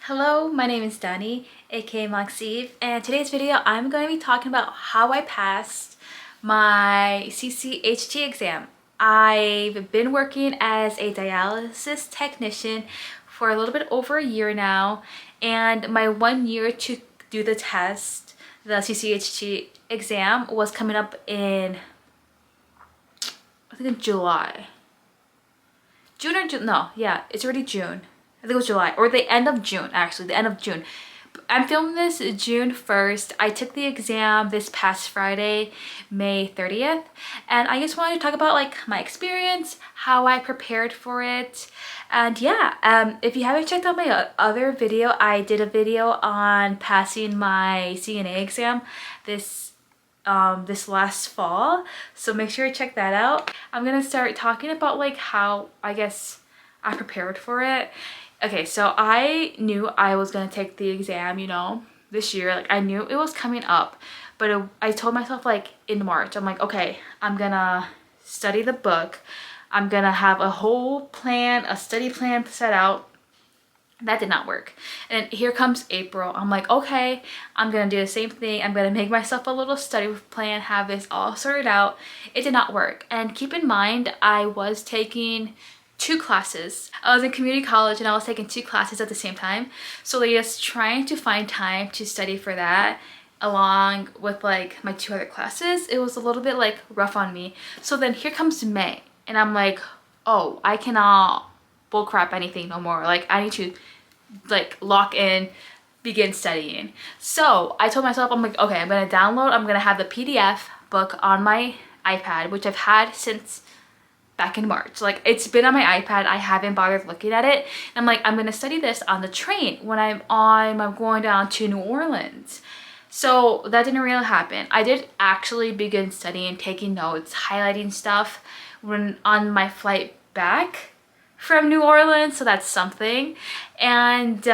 Hello, my name is Dani, aka 𝘊𝘶𝘳𝘯𝘵, and today's video I'm going to be talking about how I passed my CCHT exam. I've been working as a dialysis technician for a little bit over a year now, and my 1 year to do the test, the CCHT exam, was coming up in, I think in July. June or June? No, yeah, it's already June. I think it was July, or the end of June, actually, the end of June. I'm filming this June 1st. I took the exam this past Friday, May 30th, and I just wanted to talk about like my experience, how I prepared for it, and yeah, if you haven't checked out my other video, I did a video on passing my CNA exam this last fall, so make sure to check that out. I'm gonna start talking about like how I guess I prepared for it. Okay, so I knew I was gonna take the exam, you know, this year. Like I knew it was coming up, but I told myself like in March, I'm like, okay, I'm gonna study the book. I'm gonna have a whole plan, a study plan set out. That did not work. And here comes April. I'm like, okay, I'm gonna do the same thing. I'm gonna make myself a little study plan, have this all sorted out. It did not work. And keep in mind, I was taking 2 classes. I was in community college and I was taking 2 classes at the same time. So like just trying to find time to study for that along with like my 2 other classes, it was a little bit like rough on me. So then here comes May and I'm like, oh, I cannot bullcrap anything no more. Like I need to like lock in, begin studying. So I told myself, I'm like, okay, I'm gonna have the PDF book on my iPad, which I've had since back in March. Like it's been on my iPad, I haven't bothered looking at it. And I'm like, I'm gonna study this on the train when I'm going down to New Orleans. So that didn't really happen. I did actually begin studying, taking notes, highlighting stuff when on my flight back from New Orleans, so that's something. And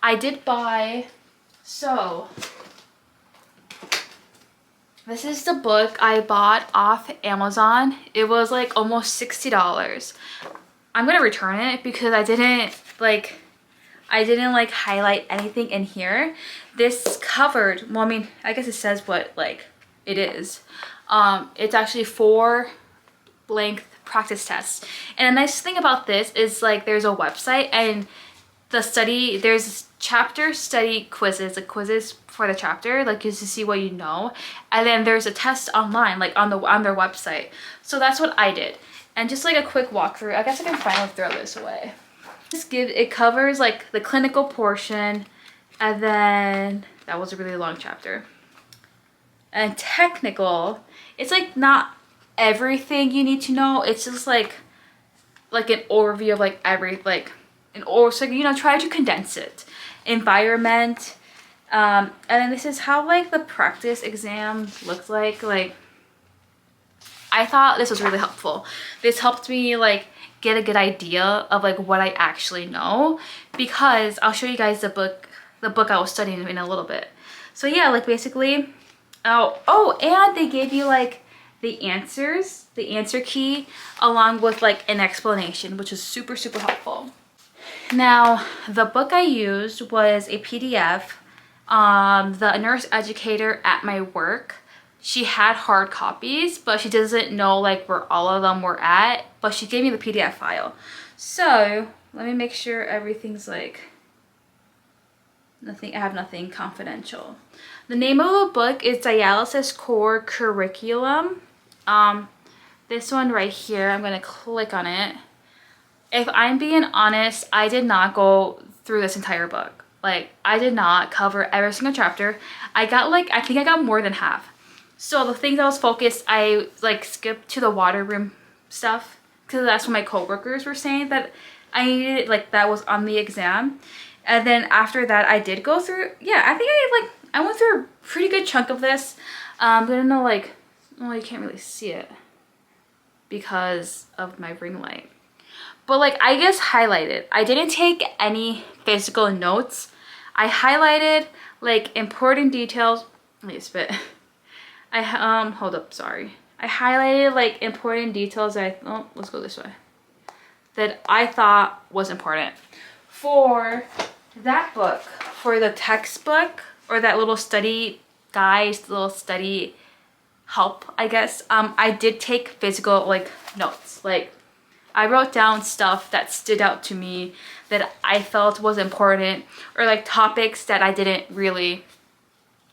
I did buy, so this is the book I bought off Amazon. It was like almost $60. I'm gonna return it because I didn't like highlight anything in here. This covered, well, I mean, I guess it says what like it is. It's actually 4 length practice tests. And a nice thing about this is like there's a website and there's chapter study quizzes, like quizzes for the chapter, like just to see what you know, and then there's a test online like on their website. So that's what I did. And just like a quick walkthrough, I guess I can finally throw this away. It covers like the clinical portion, and then that was a really long chapter. And technical, it's like not everything you need to know, it's just like an overview of like so you know, try to condense it. Environment, and then this is how like the practice exam looks like I thought this was really helpful. This helped me like get a good idea of like what I actually know, because I'll show you guys the book I was studying in a little bit. So yeah, like basically, oh, and they gave you like the answers, the answer key, along with like an explanation, which is super helpful. Now, the book I used was a PDF. The nurse educator at my work, she had hard copies, but she doesn't know like where all of them were at, but she gave me the PDF file. So let me make sure everything's like I have nothing confidential. The name of the book is Dialysis Core Curriculum. This one right here, I'm gonna click on it. If I'm being honest, I did not go through this entire book. Like I did not cover every single chapter. I think I got more than half. So the things I was focused, I like skipped to the water room stuff because that's what my coworkers were saying that I needed, like that was on the exam. And then after that, I did go through, yeah, I think I went through a pretty good chunk of this. But I don't know, like, well, you can't really see it because of my ring light. But like I just highlighted. I didn't take any physical notes. I highlighted like important details. Let me spit. Hold up, sorry. I highlighted like important details that let's go this way. That I thought was important for that book for the textbook, or that little study guide, little study help, I guess, I did take physical like notes. Like I wrote down stuff that stood out to me that I felt was important, or like topics that I didn't really,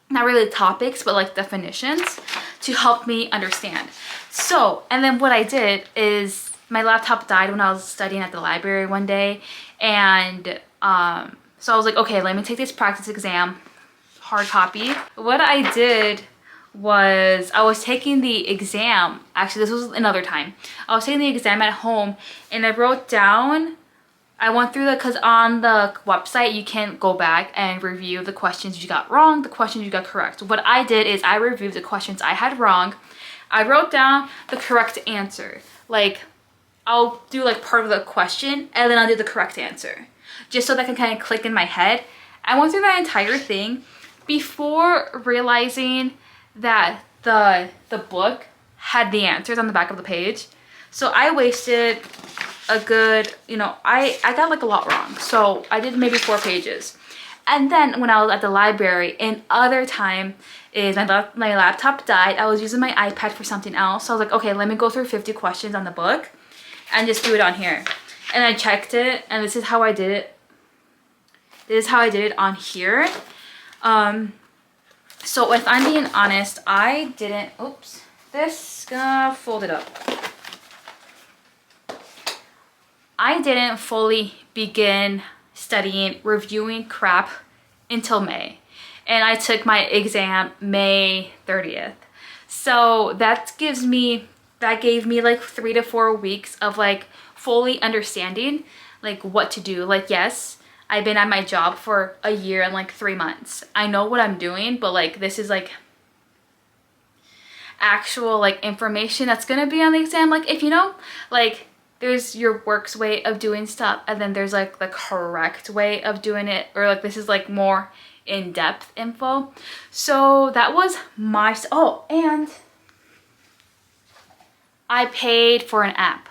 not really topics, but like definitions to help me understand. So, and then what I did is my laptop died when I was studying at the library one day, and so I was like, okay, let me take this practice exam, hard copy. What I did was I was taking the exam, actually this was another time, I was taking the exam at home, and I wrote down, I went through because on the website you can go back and review the questions you got wrong, the questions you got correct. What I did is I reviewed the questions I had wrong. I wrote down the correct answer. Like I'll do like part of the question and then I'll do the correct answer, just so that can kind of click in my head. I went through that entire thing before realizing that the book had the answers on the back of the page. So I wasted a good, you know, I got like a lot wrong. So I did maybe 4 pages. And then when I was at the library, another time is my laptop died. I was using my iPad for something else. So I was like, okay, let me go through 50 questions on the book and just do it on here. And I checked it, and this is how I did it. This is how I did it on here. So if I'm being honest, I didn't, oops, this got folded up. I didn't fully begin studying, reviewing crap until May. And I took my exam May 30th. So that gave me like 3 to 4 weeks of like fully understanding like what to do. Like, yes, I've been at my job for a year and like 3 months. I know what I'm doing, but like this is like actual like information that's gonna be on the exam. Like, if you know, like there's your work's way of doing stuff, and then there's like the correct way of doing it, or like this is like more in-depth info. So that was my, oh, and I paid for an app.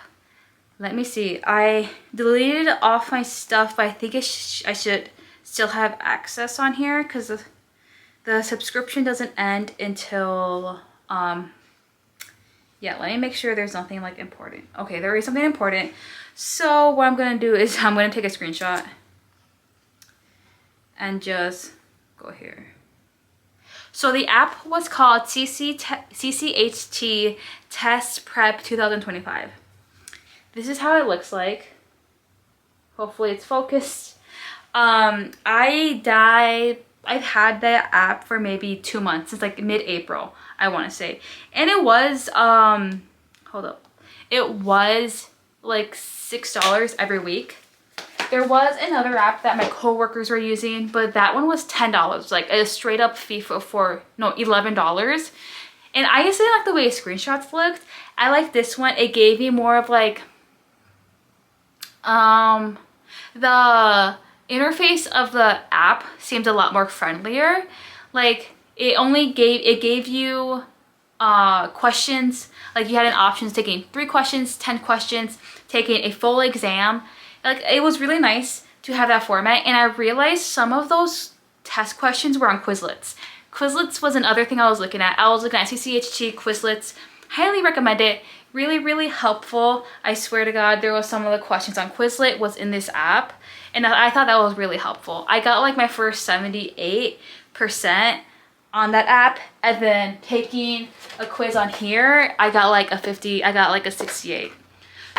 Let me see, I deleted off my stuff, but I think I should still have access on here because the subscription doesn't end until, yeah, let me make sure there's nothing like important. Okay, there is something important. So what I'm gonna do is I'm gonna take a screenshot and just go here. So the app was called CCHT Test Prep 2025. This is how it looks like. Hopefully it's focused. I've had that app for maybe 2 months, since like mid-April, I want to say. And it was, hold up. It was like $6 every week. There was another app that my coworkers were using, but that one was $10, like a straight up fee for no, $11. And I just didn't like the way screenshots looked. I like this one. It gave me more of like, the interface of the app seemed a lot more friendlier. Like it gave you questions, like you had an option taking 3 questions, 10 questions, taking a full exam. Like it was really nice to have that format. And I realized some of those test questions were on Quizlets. Quizlets was another thing I was looking at. I was looking at CCHT, Quizlets. Highly recommend it. Really, really helpful. I swear to God, there was some of the questions on Quizlet was in this app, and I thought that was really helpful. I got like my first 78% on that app, and then taking a quiz on here, I got like a 50, I got like a 68.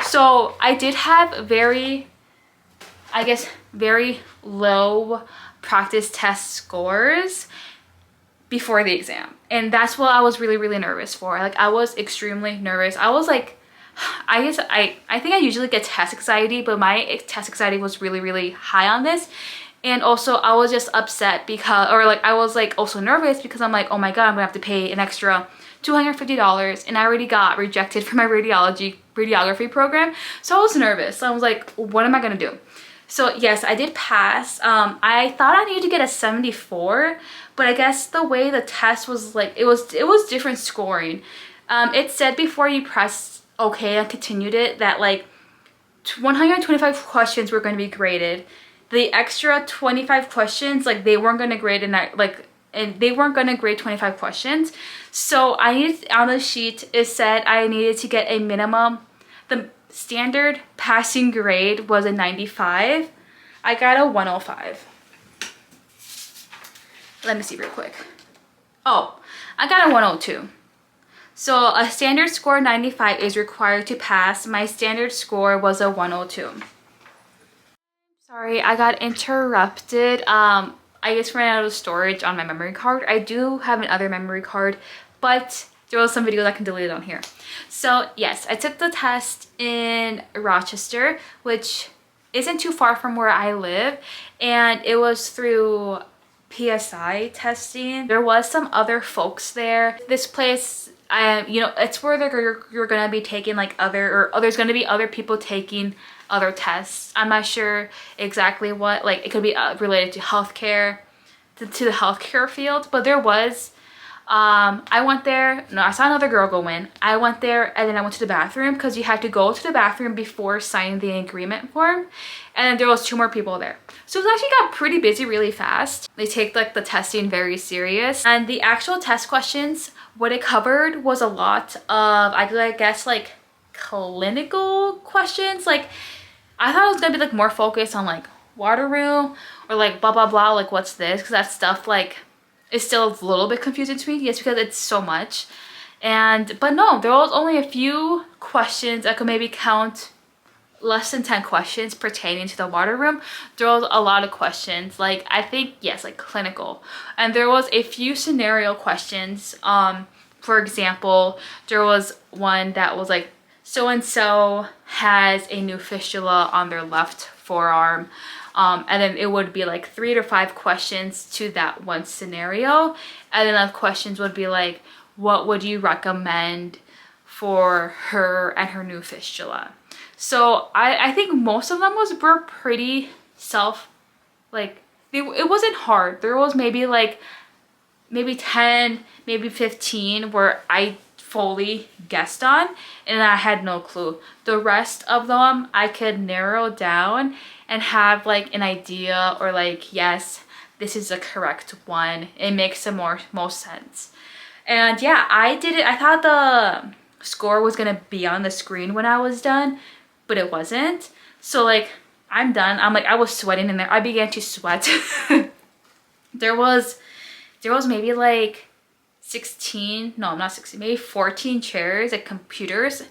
So I did have very, I guess, very low practice test scores before the exam, and that's what I was really, really nervous for. Like I was extremely nervous. I was like, I guess I think I usually get test anxiety, but my test anxiety was really, really high on this. And also I was just upset because, or like I was like also nervous because I'm like, oh my God, I'm gonna have to pay an extra $250, and I already got rejected for my radiography program. So I was nervous. So I was like, what am I gonna do? So yes, I did pass. I thought I needed to get a 74, but I guess the way the test was, like, it was different scoring. It said before you pressed okay and continued it that like 125 questions were going to be graded, the extra 25 questions, like they weren't going to grade in that, like, and they weren't going to grade 25 questions. So I needed, on the sheet, it said I needed to get a minimum. The standard passing grade was a 95. I got a 105. Let me see real quick. Oh, I got a 102. So a standard score 95 is required to pass. My standard score was a 102. Sorry, I got interrupted. I just ran out of storage on my memory card. I do have another memory card, but there was some videos I can delete on here. So yes, I took the test in Rochester, which isn't too far from where I live, and it was through PSI testing. There was some other folks there. This place, you know, it's where you're gonna be taking like other, or there's gonna be other people taking other tests. I'm not sure exactly what, like it could be related to healthcare, to the healthcare field, but there was, I went there, no, I saw another girl go in. I went there and then I went to the bathroom because you had to go to the bathroom before signing the agreement form. And then there was 2 more people there. So it actually got pretty busy really fast. They take like the testing very serious. And the actual test questions, what it covered was a lot of, I guess like clinical questions. Like I thought it was gonna be like more focused on like water room or like blah blah blah, like what's this, because that stuff like is still a little bit confusing to me, yes, because it's so much. But no, there was only a few questions. I could maybe count less than 10 questions pertaining to the water room. There was a lot of questions, like I think, yes, like clinical, and there was a few scenario questions. For example, there was one that was like, so and so has a new fistula on their left forearm, and then it would be like 3 to 5 questions to that one scenario, and then the questions would be like, what would you recommend for her and her new fistula? So I think most of them were pretty it wasn't hard. There was maybe 10, maybe 15 where I fully guessed on and I had no clue. The rest of them I could narrow down and have like an idea, or like, yes, this is the correct one. It makes the most sense. And yeah, I did it. I thought the score was gonna be on the screen when I was done, but it wasn't. So like, I'm done. I'm like, I was sweating in there. I began to sweat. there was maybe like 16, no, not 16, maybe 14 chairs, like computers,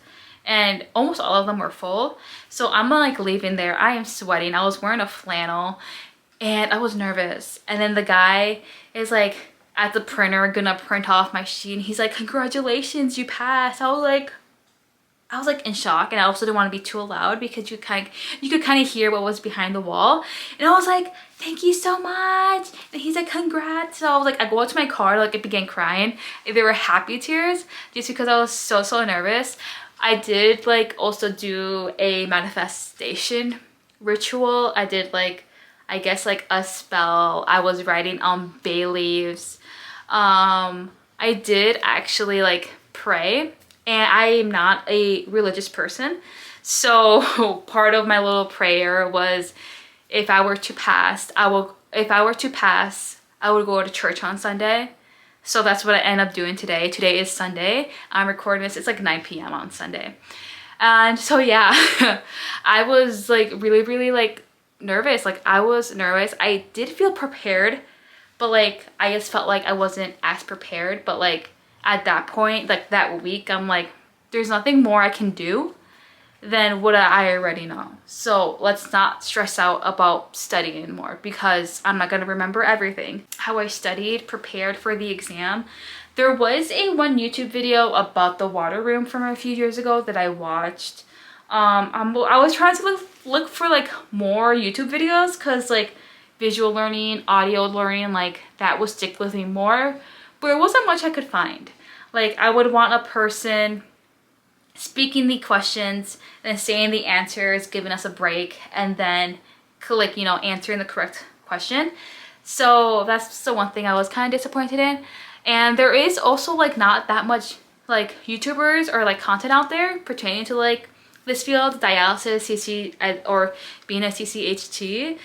and almost all of them were full. So I'm like leaving there. I am sweating. I was wearing a flannel and I was nervous. And then the guy is like at the printer gonna print off my sheet, and he's like, congratulations, you passed. I was like in shock, and I also didn't want to be too loud because you could kind of hear what was behind the wall. And I was like, thank you so much. And he's like, congrats. So I was like, I go out to my car, like I began crying. They were happy tears just because I was so nervous. I did like also do a manifestation ritual. I did like, I guess like a spell. I was writing on bay leaves. I did actually like pray. And I am not a religious person, so part of my little prayer was, if I were to pass, I would go to church on Sunday. So that's what I end up doing today. Today is Sunday. I'm recording this. It's like 9 p.m. on Sunday. And so yeah, I was like really like nervous. Like I was nervous. I did feel prepared, but like I just felt like I wasn't as prepared. But like at that point, like that week, I'm like, there's nothing more I can do than what I already know. So let's not stress out about studying more, because I'm not gonna remember everything. How I studied, prepared for the exam. There was one YouTube video about the water room from a few years ago that I watched. I was trying to look for like more YouTube videos, because like visual learning, audio learning, like that would stick with me more, but there wasn't much I could find. Like I would want a person speaking the questions and saying the answers, giving us a break, and then like, you know, answering the correct question. So that's the one thing I was kind of disappointed in. And there is also like not that much like YouTubers or like content out there pertaining to like this field, dialysis, or being a CCHT.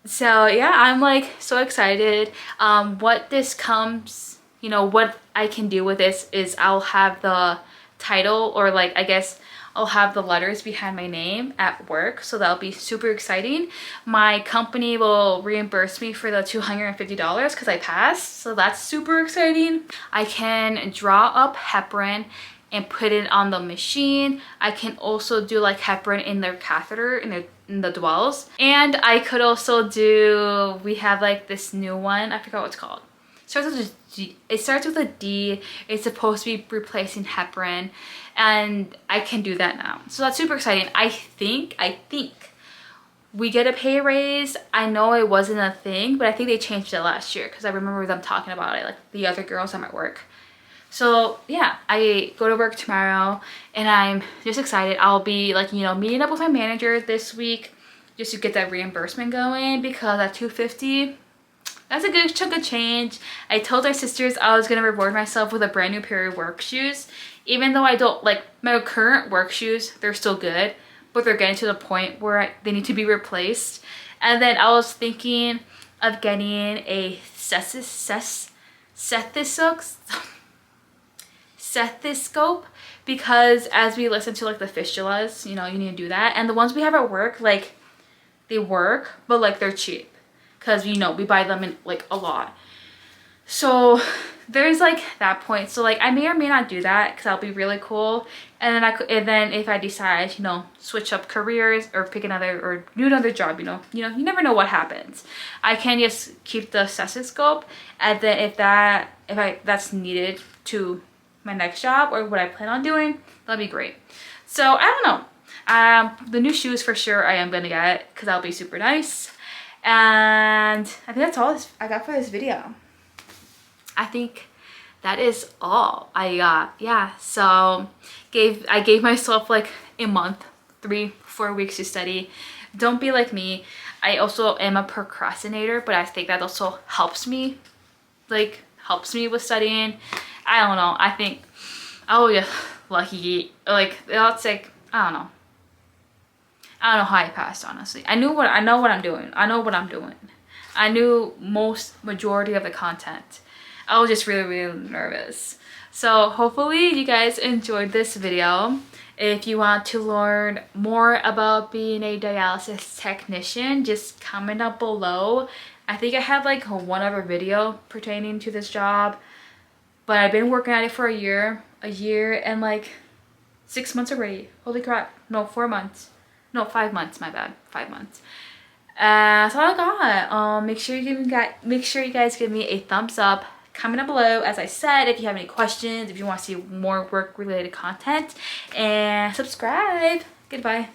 So yeah, I'm like so excited. What this comes, you know, what I can do with this is I'll have the title, or like I guess I'll have the letters behind my name at work, so that'll be super exciting. My company will reimburse me for the $250 because I passed, so that's super exciting. I can draw up heparin and put it on the machine. I can also do like heparin in their catheter in the dwells, and I could also do, we have like this new one, I forgot what it's called. It starts with a D. It's supposed to be replacing heparin, and I can do that now. So that's super exciting. I think we get a pay raise. I know it wasn't a thing, but I think they changed it last year because I remember them talking about it, like the other girls at my work. So yeah, I go to work tomorrow and I'm just excited. I'll be like, you know, meeting up with my manager this week just to get that reimbursement going, because at $250, that's a good chunk of change. I told my sisters I was gonna reward myself with a brand new pair of work shoes. Even though I don't like my current work shoes, they're still good, but they're getting to the point where they need to be replaced. And then I was thinking of getting a stethoscope, because as we listen to like the fistulas, you know, you need to do that. And the ones we have at work, like they work, but like they're cheap because, you know, we buy them in like a lot. So there's like that point. So like I may or may not do that because that'll be really cool. And then and then if I decide, you know, switch up careers or pick another or do another job, you never know what happens. I can just keep the stethoscope, and then if that's needed to my next job or what I plan on doing, that'll be great. So I don't know. The new shoes for sure I am gonna get because that'll be super nice. And I think that's all I got for this video. I think that is all I got. Yeah, so I gave myself like a month, 3-4 weeks to study. Don't be like me. I also am a procrastinator, but I think that also helps me with studying. I don't know. I think, oh yeah, lucky. Like that's like, I don't know. I don't know how I passed, honestly. I know what I'm doing. I knew majority of the content. I was just really nervous. So hopefully you guys enjoyed this video. If you want to learn more about being a dialysis technician, just comment down below. I think I have like one other video pertaining to this job, but I've been working at it for a year and like 6 months already. Holy crap. No, 4 months. No, 5 months, my bad. 5 months. That's all I got. Make sure you guys give me a thumbs up. Comment down below, as I said, if you have any questions, if you want to see more work related content, and subscribe. Goodbye.